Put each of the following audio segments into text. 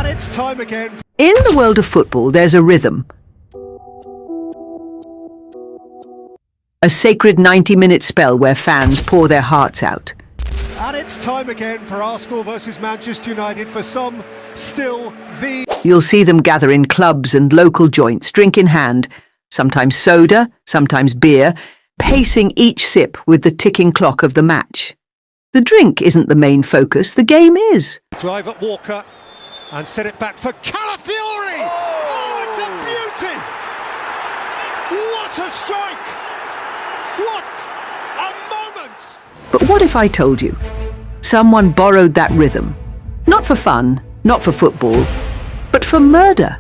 It's time again. In the world of football, there's a rhythm. A sacred 90-minute spell where fans pour their hearts out. And it's time again for Arsenal versus Manchester United, for some still the... You'll see them gather in clubs and local joints, drink in hand, sometimes soda, sometimes beer, pacing each sip with the ticking clock of the match. The drink isn't the main focus, the game is. Drive at Walker and set it back for Calafiori! Oh, it's a beauty! What a strike! What a moment! But what if I told you someone borrowed that rhythm? Not for fun, not for football, but for murder.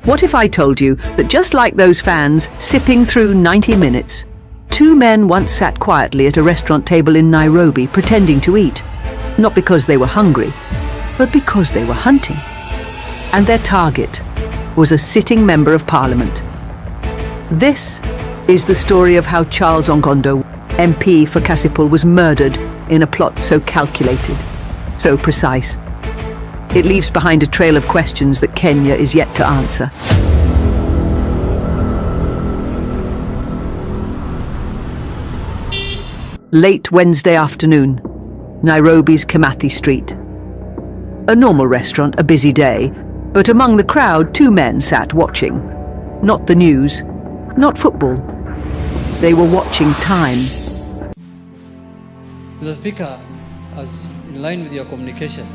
What if I told you that just like those fans sipping through 90 minutes, two men once sat quietly at a restaurant table in Nairobi pretending to eat, not because they were hungry, but because they were hunting. And their target was a sitting member of parliament. This is the story of how Charles Ong'ondo, MP for Kasipul, was murdered in a plot so calculated, so precise. It leaves behind a trail of questions that Kenya is yet to answer. Late Wednesday afternoon, Nairobi's Kimathi Street. A normal restaurant, a busy day, but among the crowd, two men sat watching. Not the news, not football. They were watching time. Mr. Speaker, as in line with your communication.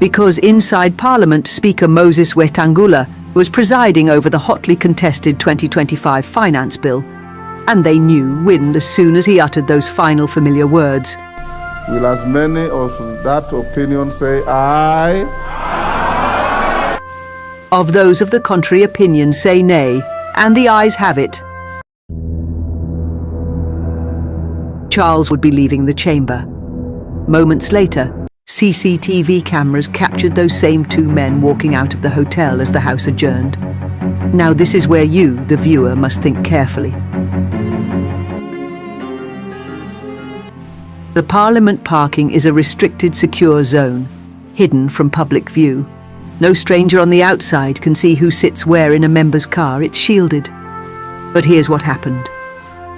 Because inside Parliament, Speaker Moses Wetangula was presiding over the hotly contested 2025 finance bill, and they knew wind as soon as he uttered those final familiar words. Will as many of that opinion say aye? Of those of the contrary opinion say nay, and the ayes have it. Charles would be leaving the chamber. Moments later, CCTV cameras captured those same two men walking out of the hotel as the House adjourned. Now this is where you, the viewer, must think carefully. The Parliament parking is a restricted, secure zone, hidden from public view. No stranger on the outside can see who sits where in a member's car. It's shielded. But here's what happened.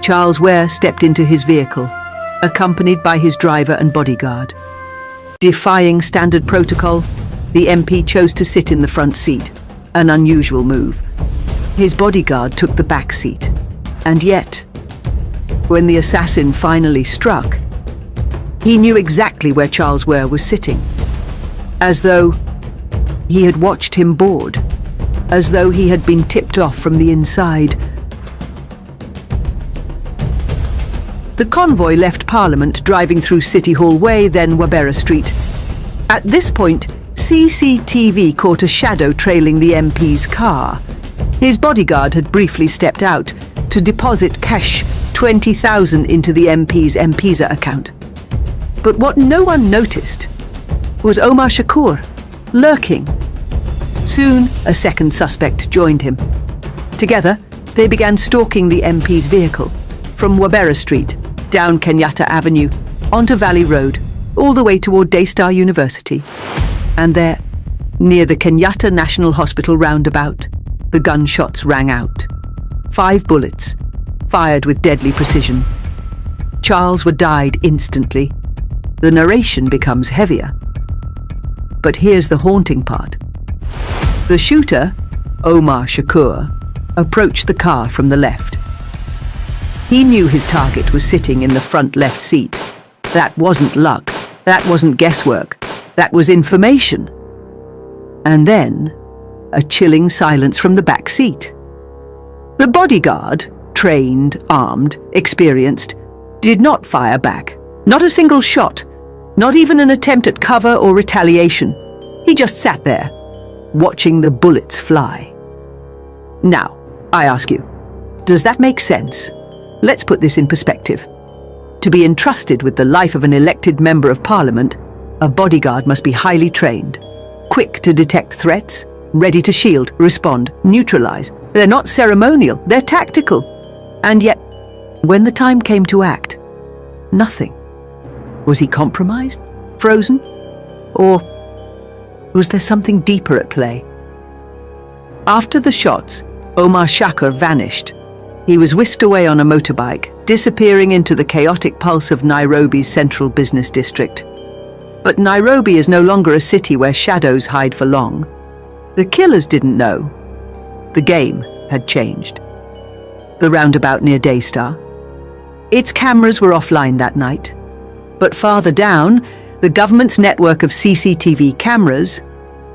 Charles Ware stepped into his vehicle, accompanied by his driver and bodyguard. Defying standard protocol, the MP chose to sit in the front seat, an unusual move. His bodyguard took the back seat. And yet, when the assassin finally struck, he knew exactly where Charles Ware was sitting, as though he had watched him board, as though he had been tipped off from the inside. The convoy left Parliament, driving through City Hall Way, then Wabera Street. At this point, CCTV caught a shadow trailing the MP's car. His bodyguard had briefly stepped out to deposit cash 20,000 into the MP's M-Pesa account. But what no one noticed was Omar Shakur, lurking. Soon, a second suspect joined him. Together, they began stalking the MP's vehicle, from Wabera Street, down Kenyatta Avenue, onto Valley Road, all the way toward Daystar University. And there, near the Kenyatta National Hospital roundabout, the gunshots rang out. 5 bullets, fired with deadly precision. Charles Ware died instantly. The narration becomes heavier. But here's the haunting part. The shooter, Omar Shakur, approached the car from the left. He knew his target was sitting in the front left seat. That wasn't luck. That wasn't guesswork. That was information. And then, a chilling silence from the back seat. The bodyguard, trained, armed, experienced, did not fire back. Not a single shot. Not even an attempt at cover or retaliation. He just sat there, watching the bullets fly. Now, I ask you, does that make sense? Let's put this in perspective. To be entrusted with the life of an elected member of Parliament, a bodyguard must be highly trained, quick to detect threats, ready to shield, respond, neutralize. They're not ceremonial, they're tactical. And yet, when the time came to act, nothing. Was he compromised? Frozen? Or Was there something deeper at play? After the shots, Omar Shakur vanished. He was whisked away on a motorbike, disappearing into the chaotic pulse of Nairobi's central business district. But Nairobi is no longer a city where shadows hide for long. The killers didn't know. The game had changed. The roundabout near Daystar. Its cameras were offline that night. But farther down, the government's network of CCTV cameras,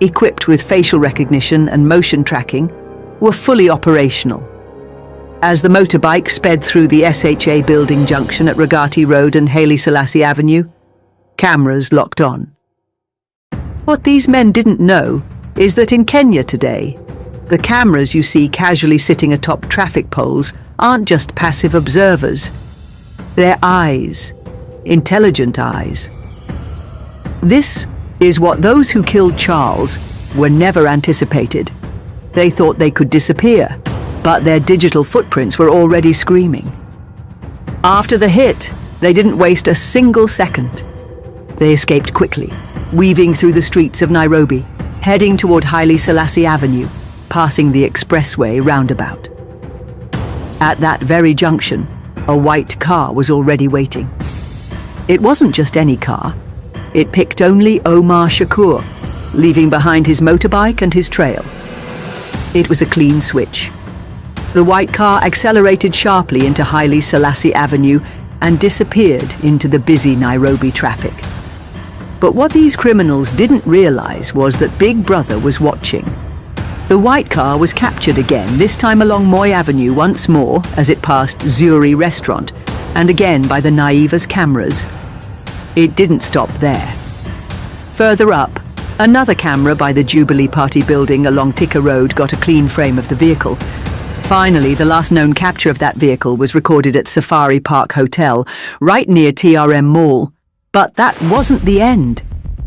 equipped with facial recognition and motion tracking, were fully operational. As the motorbike sped through the SHA building junction at Ragati Road and Haile Selassie Avenue, cameras locked on. What these men didn't know is that in Kenya today, the cameras you see casually sitting atop traffic poles aren't just passive observers. They're eyes, intelligent eyes. This is what those who killed Charles were never anticipated. They thought they could disappear, but their digital footprints were already screaming. After the hit, they didn't waste a single second. They escaped quickly, weaving through the streets of Nairobi, heading toward Haile Selassie Avenue, passing the expressway roundabout. At that very junction, a white car was already waiting. It wasn't just any car. It picked only Omar Shakur, leaving behind his motorbike and his trail. It was a clean switch. The white car accelerated sharply into Haile Selassie Avenue and disappeared into the busy Nairobi traffic. But what these criminals didn't realize was that Big Brother was watching. The white car was captured again, this time along Moi Avenue once more as it passed Zuri Restaurant, and again by the Naiva's cameras. It didn't stop there. Further up, another camera by the Jubilee Party building along Thika Road got a clean frame of the vehicle. Finally, the last known capture of that vehicle was recorded at Safari Park Hotel, right near TRM Mall. But that wasn't the end.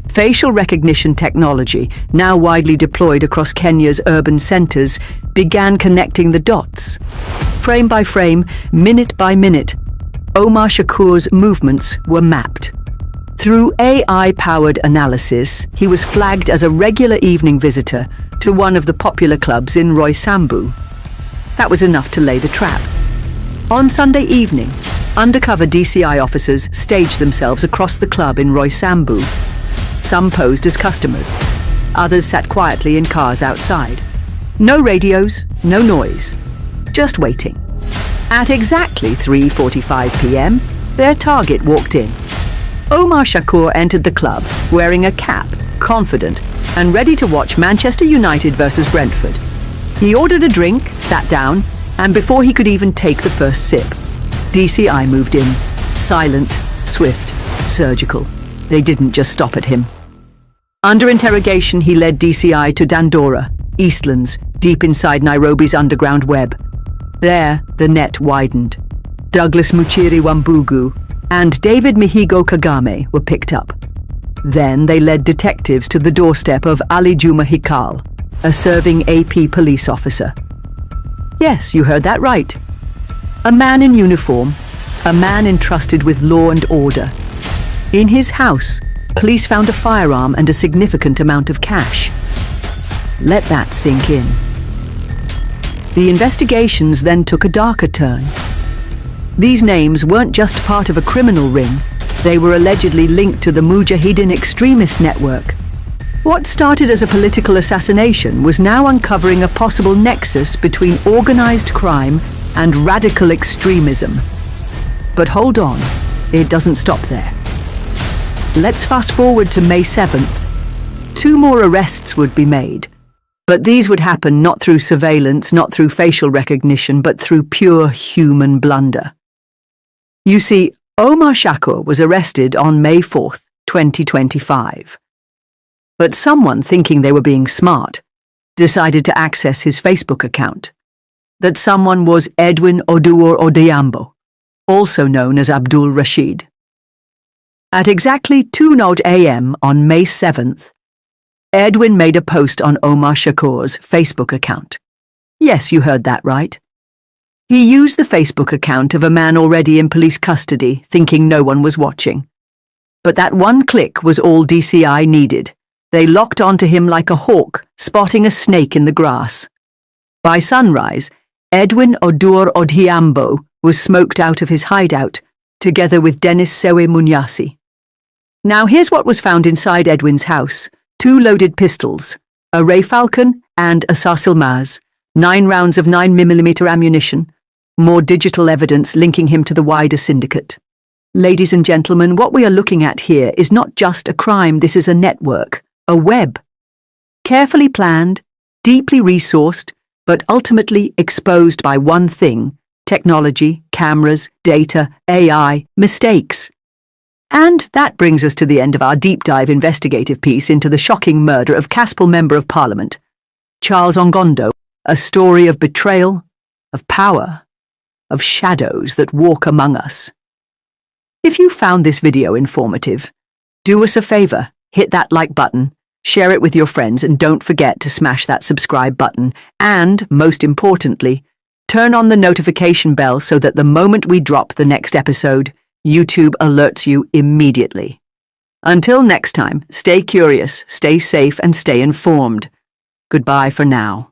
Facial recognition technology, now widely deployed across Kenya's urban centres, began connecting the dots. Frame by frame, minute by minute, Omar Shakur's movements were mapped. Through AI-powered analysis, he was flagged as a regular evening visitor to one of the popular clubs in Roysambu. That was enough to lay the trap. On Sunday evening, undercover DCI officers staged themselves across the club in Roysambu. Some posed as customers. Others sat quietly in cars outside. No radios, no noise. Just waiting. At exactly 3:45 p.m., their target walked in. Omar Shakur entered the club wearing a cap, confident, and ready to watch Manchester United versus Brentford. He ordered a drink, sat down, and before he could even take the first sip, DCI moved in. Silent, swift, surgical. They didn't just stop at him. Under interrogation, he led DCI to Dandora, Eastlands, deep inside Nairobi's underground web. There, the net widened. Douglas Muchiri Wambugu and David Mihigo Kagame were picked up. Then they led detectives to the doorstep of Ali Juma Hikal, a serving AP police officer. Yes, you heard that right. A man in uniform, a man entrusted with law and order. In his house, police found a firearm and a significant amount of cash. Let that sink in. The investigations then took a darker turn. These names weren't just part of a criminal ring, they were allegedly linked to the Mujahideen extremist network. What started as a political assassination was now uncovering a possible nexus between organized crime and radical extremism. But hold on, it doesn't stop there. Let's fast forward to May 7th. 2 more arrests would be made. But these would happen not through surveillance, not through facial recognition, but through pure human blunder. You see, Omar Shakur was arrested on May 4th, 2025. But someone, thinking they were being smart, decided to access his Facebook account. That someone was Edwin Oduor Odhiambo, also known as Abdul Rashid. At exactly 2:00 a.m. on May 7th, Edwin made a post on Omar Shakur's Facebook account. Yes, you heard that right. He used the Facebook account of a man already in police custody, thinking no one was watching. But that one click was all DCI needed They locked onto him like a hawk, spotting a snake in the grass. By sunrise, Edwin Odur Odhiambo was smoked out of his hideout, together with Dennis Sewe Munyasi. Now here's what was found inside Edwin's house: 2 loaded pistols, a Ray Falcon and a Sarsilmaz, 9 rounds of 9mm ammunition, more digital evidence linking him to the wider syndicate. Ladies and gentlemen, what we are looking at here is not just a crime, this is a network, a web. Carefully planned, deeply resourced, but ultimately exposed by one thing: technology, cameras, data, AI, mistakes. And that brings us to the end of our deep dive investigative piece into the shocking murder of Caspal Member of Parliament, Charles Ong'ondo, a story of betrayal, of power, of shadows that walk among us. If you found this video informative, do us a favor, hit that like button, share it with your friends, and don't forget to smash that subscribe button. And, most importantly, turn on the notification bell so that the moment we drop the next episode, YouTube alerts you immediately. Until next time, stay curious, stay safe, and stay informed. Goodbye for now.